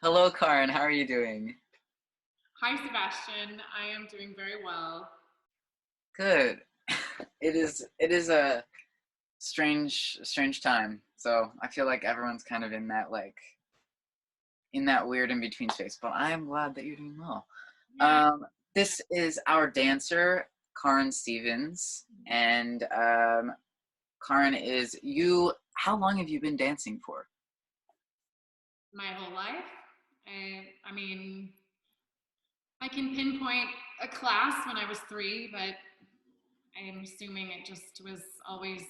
Hello, Karin. How are you doing? Hi, Sebastian. I am doing very well. Good. It is a strange time. So I feel like everyone's kind of in that weird in between space. But I'm glad that you're doing well. Yeah. Um, this is our dancer, Karin Stevens, and Karin is you. How long have you been dancing for? My whole life. I mean, I can pinpoint a class when I was 3, but I am assuming it just was always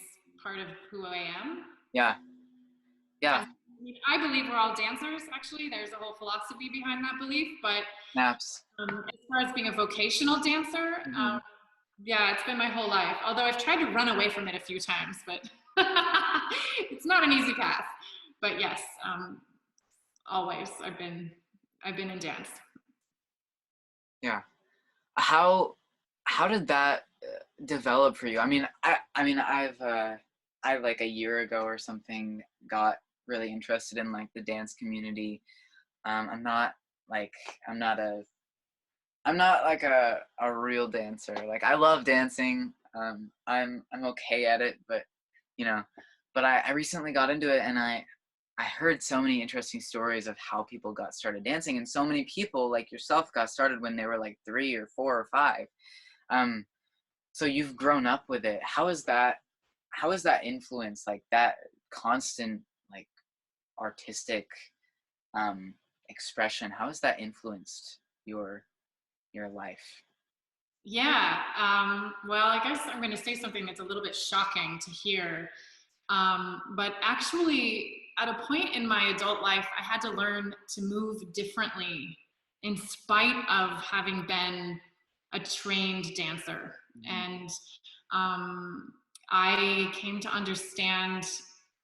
part of who I am. Yeah, yeah. I believe we're all dancers, actually. There's a whole philosophy behind that belief. But Naps. as far as being a vocational dancer, Hmm. yeah, it's been my whole life. Although I've tried to run away from it a few times, but it's not an easy path. But yes, always I've been in dance. Yeah. How did that develop for you? I mean, I like a year ago or something got really interested in like the dance community. I'm not like I'm not a I'm not like a real dancer. Like I love dancing. I'm okay at it, but you know, but I recently got into it and I heard so many interesting stories of how people got started dancing, and so many people like yourself got started when they were like 3 or 4 or 5. Um, so you've grown up with it. How is that influence, like that constant like artistic um expression? How has that influenced your life? Yeah. Well, I guess I'm going to say something that's a little bit shocking to hear. But actually, at a point in my adult life, I had to learn to move differently in spite of having been a trained dancer. Mhm. And um, I came to understand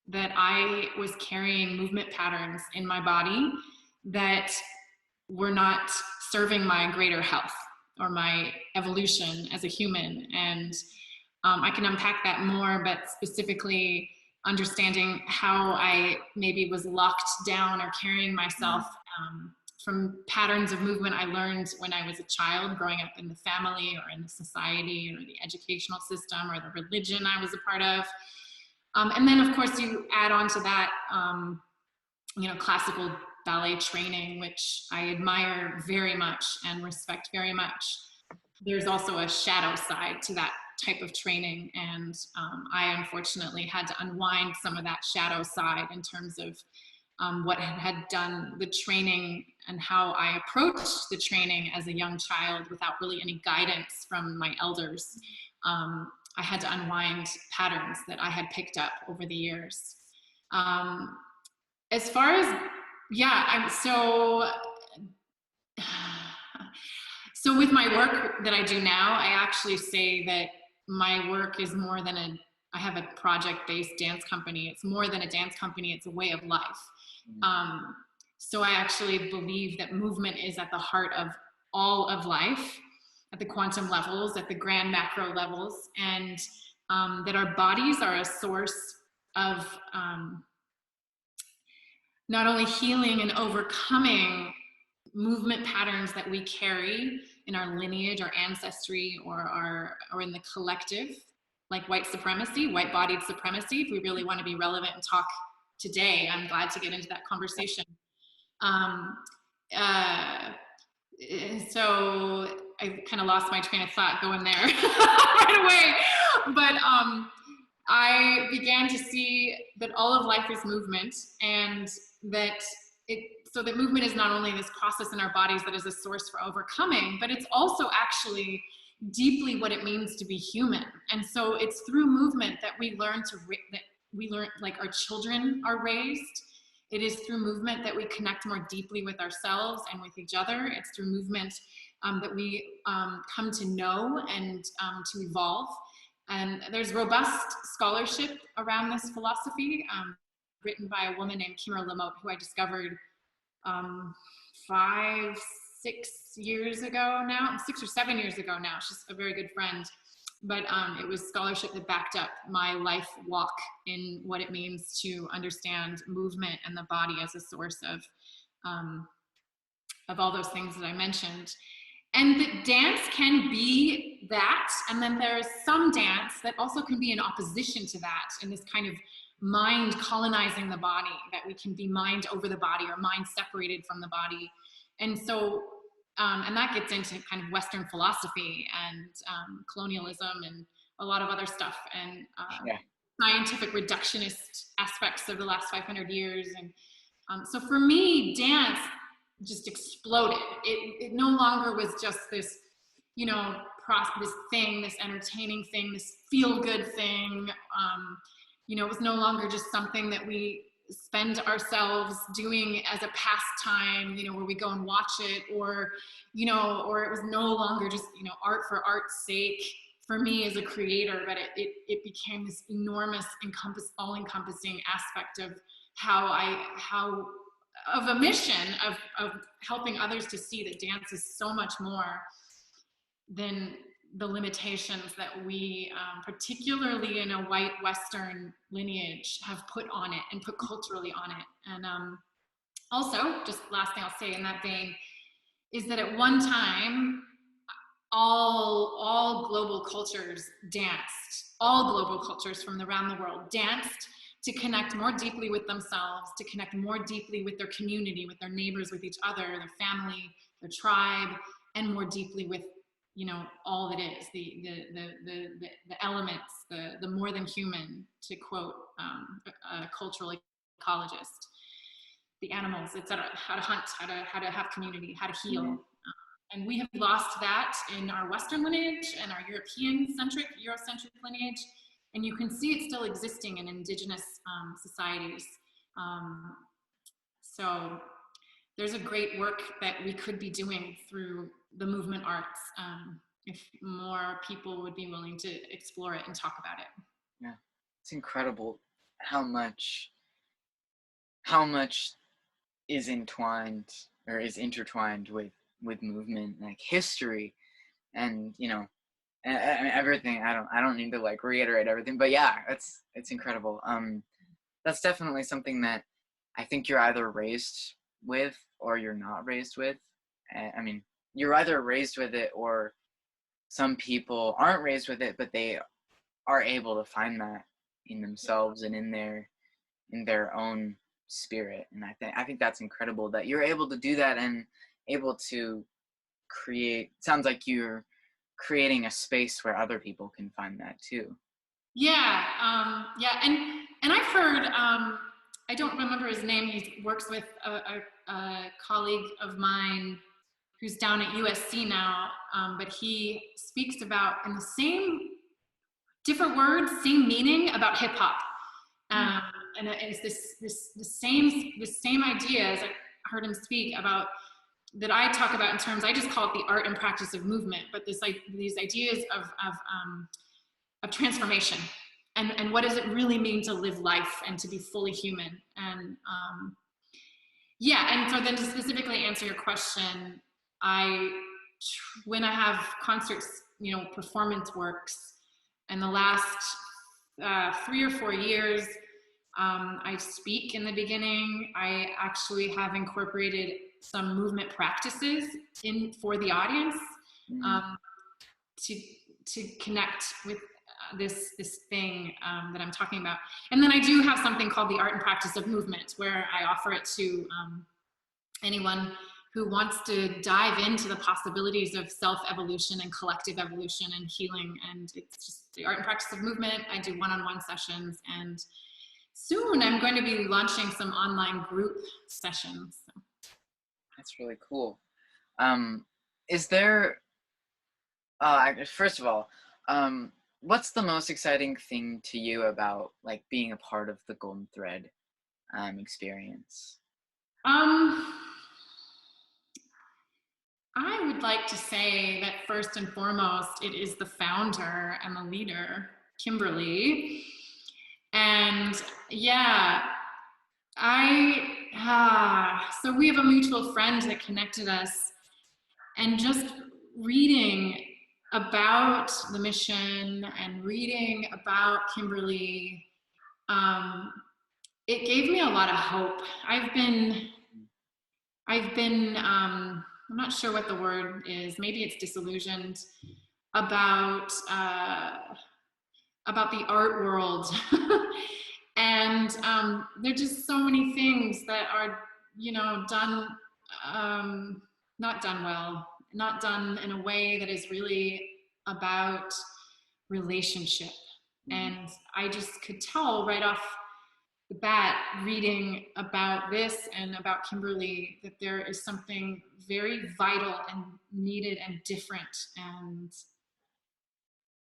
that I was carrying movement patterns in my body that were not serving my greater health or my evolution as a human. And I can unpack that more, but specifically understanding how I maybe was locked down or carrying myself from patterns of movement I learned when I was a child, growing up in the family or in the society or the educational system or the religion I was a part of. And then, of course, you add on to that, classical ballet training, which I admire very much and respect very much. There's also a shadow side to that type of training, and I unfortunately had to unwind some of that shadow side in terms of what had done the training and how I approached the training as a young child without really any guidance from my elders. I had to unwind patterns that I had picked up over the years. Um, as far as yeah, I'm so with my work that I do now, I actually say that my work is more than I have a project-based dance company. It's more than a dance company. It's a way of life. Um, so I actually believe that movement is at the heart of all of life, at the quantum levels, at the grand macro levels, and that our bodies are a source of not only healing and overcoming movement patterns that we carry in our lineage, our ancestry, or in the collective, like white supremacy, white-bodied supremacy. If we really want to be relevant and talk today, I'm glad to get into that conversation. Um, uh, so I kind of lost my train of thought going there right away, but I began to see that all of life is movement, and that so that movement is not only this process in our bodies that is a source for overcoming, but it's also actually deeply what it means to be human. And so it's through movement that we learn, like our children are raised. It is through movement that we connect more deeply with ourselves and with each other. It's through movement that we come to know and to evolve. And there's robust scholarship around this philosophy, written by a woman named Kimra Lamotte, who I discovered um, 5, 6 years ago now, 6 or 7 years ago now. She's a very good friend. But it was scholarship that backed up my life walk in what it means to understand movement and the body as a source of of all those things that I mentioned. And that dance can be that, and then there's some dance that also can be in opposition to that, and this kind of mind colonizing the body, that we can be mind over the body or mind separated from the body. And so, and that gets into kind of Western philosophy and colonialism and a lot of other stuff, and Yeah. scientific reductionist aspects of the last 500 years. And so for me, dance just exploded. It no longer was just this, you know, this thing, this entertaining thing, this feel-good thing. You know, it was no longer just something that we spend ourselves doing as a pastime, you know, where we go and watch it, or, you know, or it was no longer just, you know, art for art's sake for me as a creator, but it became this enormous, all-encompassing aspect of how of a mission of helping others to see that dance is so much more than the limitations that we, particularly in a white Western lineage, have put on it and put culturally on it. And also, just last thing I'll say in that vein, is that at one time, all global cultures danced, all global cultures from around the world danced to connect more deeply with themselves, to connect more deeply with their community, with their neighbors, with each other, their family, their tribe, and more deeply with, you know, all that is, the elements, the more than human, to quote a cultural ecologist, the animals, etc., how to hunt, how to have community, how to heal. Mm-hmm. And we have lost that in our Western lineage and our European-centric, Eurocentric lineage. And you can see it still existing in indigenous societies. So there's a great work that we could be doing through the movement arts, if more people would be willing to explore it and talk about it. Yeah, it's incredible how much is entwined or is intertwined with movement, like history, and you know, and everything. I don't need to like reiterate everything, but yeah, it's incredible. That's definitely something that I think you're either raised with or you're not raised with. I mean, you're either raised with it, or some people aren't raised with it, but they are able to find that in themselves and in their own spirit. And I think that's incredible that you're able to do that and able to create. Sounds like you're creating a space where other people can find that too. Yeah, yeah, and I've heard. I don't remember his name. He works with a colleague of mine who's down at USC now, but he speaks about, in the same different words, same meaning, about hip hop. And it's the same ideas I heard him speak about, that I talk about in terms, I just call it the art and practice of movement, but these ideas of transformation, and what does it really mean to live life and to be fully human. And yeah, and so then to specifically answer your question, when I have concerts, you know, performance works, in the last 3 or 4 years, I speak in the beginning. I actually have incorporated some movement practices in for the audience, to connect with this thing that I'm talking about. And then I do have something called the art and practice of movement, where I offer it to anyone who wants to dive into the possibilities of self-evolution and collective evolution and healing. And it's just the art and practice of movement. I do one-on-one sessions, and soon I'm going to be launching some online group sessions. So. That's really cool. Is there, first of all, what's the most exciting thing to you about like being a part of the Golden Thread experience? I would like to say that first and foremost, it is the founder and the leader, Kimberly. And yeah, so we have a mutual friend that connected us, and just reading about the mission and reading about Kimberly, it gave me a lot of hope. I've been, I'm not sure what the word is. Maybe it's disillusioned about the art world, and there are just so many things that are, done, not done well, not done in a way that is really about relationship. Mhm. And I just could tell right off the bat, reading about this and about Kimberly, that there is something very vital and needed and different. And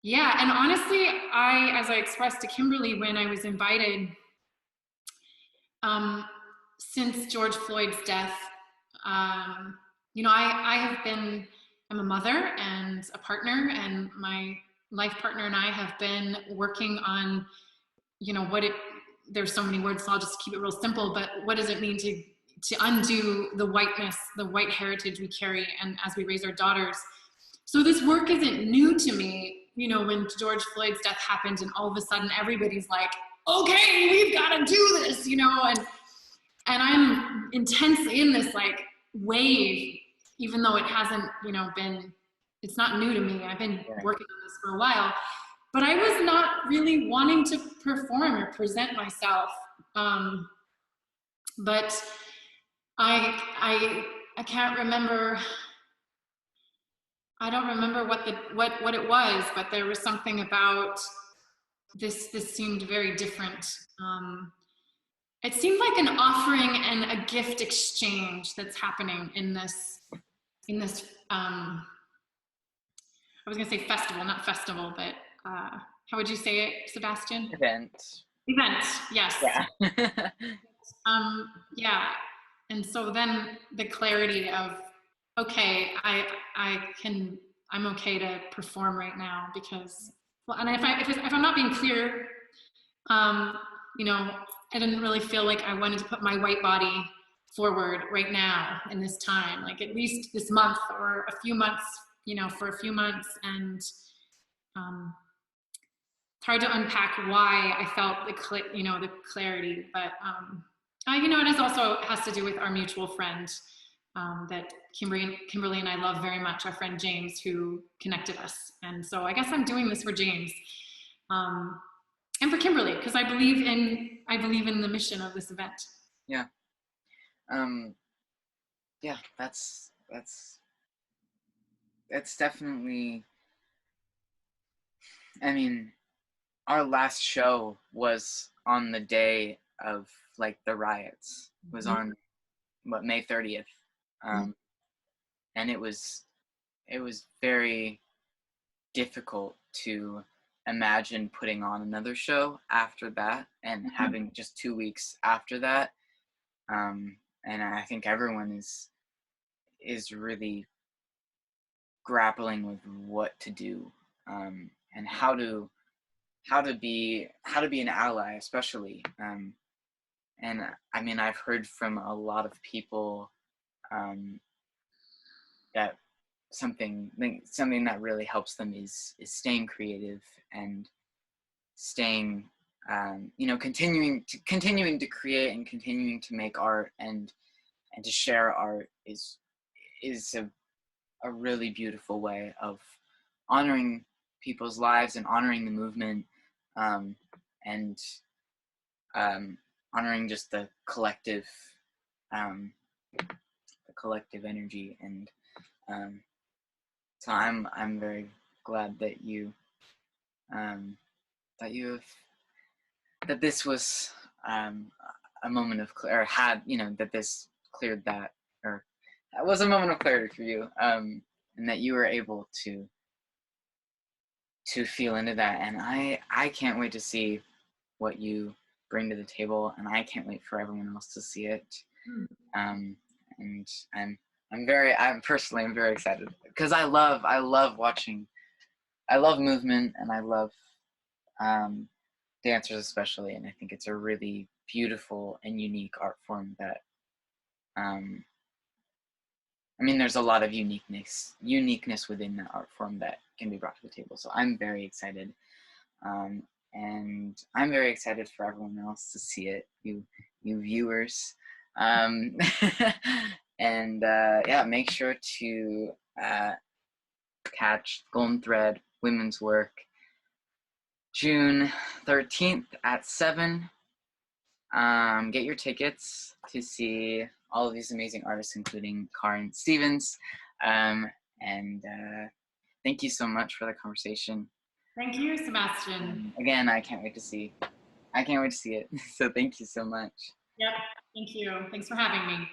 yeah, and honestly, as I expressed to Kimberly when I was invited, um, since George Floyd's death, um, I have been, I'm a mother and a partner, and my life partner and I have been working on, what it, there's so many words, so I'll just keep it real simple, but what does it mean to undo the whiteness, the white heritage we carry, and as we raise our daughters. So this work isn't new to me. When George Floyd's death happened and all of a sudden everybody's like, okay, we've got to do this, and I'm intensely in this like wave, even though it hasn't, been, it's not new to me. I've been Right. working on this for a while, but I was not really wanting to perform or present myself. But I can't remember. I don't remember what it was, but there was something about this. This seemed very different. It seemed like an offering and a gift exchange that's happening in this. I was going to say festival, not festival, but how would you say it, Sebastian? Event. Event. Yes. Yeah. Yeah. And so then the clarity of, okay, I'm okay to perform right now because, well, and if I'm not being clear, um, I didn't really feel like I wanted to put my white body forward right now in this time, like at least this month or a few months, for a few months. And it's hard to unpack why I felt the clarity, but it is also has to do with our mutual friend that Kimberly and I love very much, our friend James, who connected us. And so I guess I'm doing this for James and for Kimberly because I believe in the mission of this event. Yeah. Yeah. That's definitely. I mean, our last show was on the day of like the riots. It was on May 30th, and it was very difficult to imagine putting on another show after that and having just 2 weeks after that. And I think everyone is really grappling with what to do, and how to be an ally, especially. And I mean, I've heard from a lot of people that something that really helps them is staying creative and staying, continuing to create and continuing to make art and to share art is a really beautiful way of honoring people's lives and honoring the movement, and honoring just um, the collective energy. And so I'm very glad that um, you that this was a moment of or had that this cleared that, or that was a moment of clarity for you, and that you were able to feel into that. And I can't wait to see what you bring to the table, and I can't wait for everyone else to see it. And I'm personally very excited because I love watching. I love movement, and I love dancers especially, and I think it's a really beautiful and unique art form that I mean, there's a lot of uniqueness within that art form that can be brought to the table. So I'm very excited, um, and I'm very excited for everyone else to see it. You viewers, and And yeah, make sure to catch Golden Thread Women's Work June 13th at 7. Get your tickets to see all of these amazing artists, including Karin Stevens. And thank you so much for the conversation. Thank you, Sebastian. Again, I can't wait to see it. So thank you so much. Yep, thank you. Thanks for having me.